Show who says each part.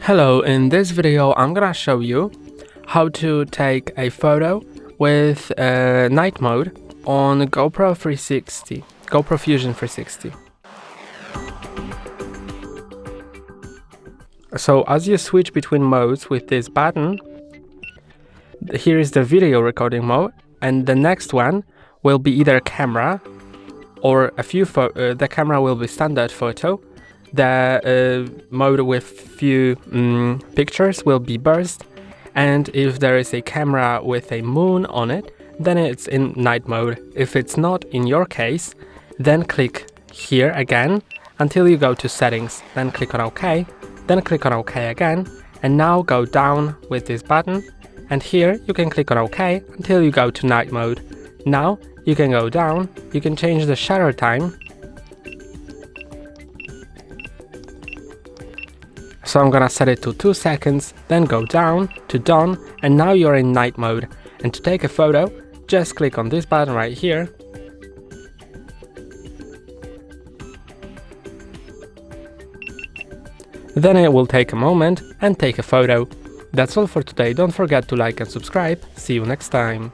Speaker 1: Hello, in this video I'm gonna show you how to take a photo with night mode on GoPro Fusion 360. So as you switch between modes with this button, here is the video recording mode, and the next one will be either camera or the camera will be standard photo. The mode with few pictures will be burst, and if there is a camera with a moon on it, then it's in night mode. If it's not in your case, then click here again until you go to settings, then click on OK, then click on OK again, and now go down with this button, and here you can click on OK until you go to night mode. Now you can go down, you can change the shutter time. So I'm gonna set it to 2 seconds, then go down to dawn, and now you're in night mode. And to take a photo, just click on this button right here. Then it will take a moment and take a photo. That's all for today. Don't forget to like and subscribe. See you next time.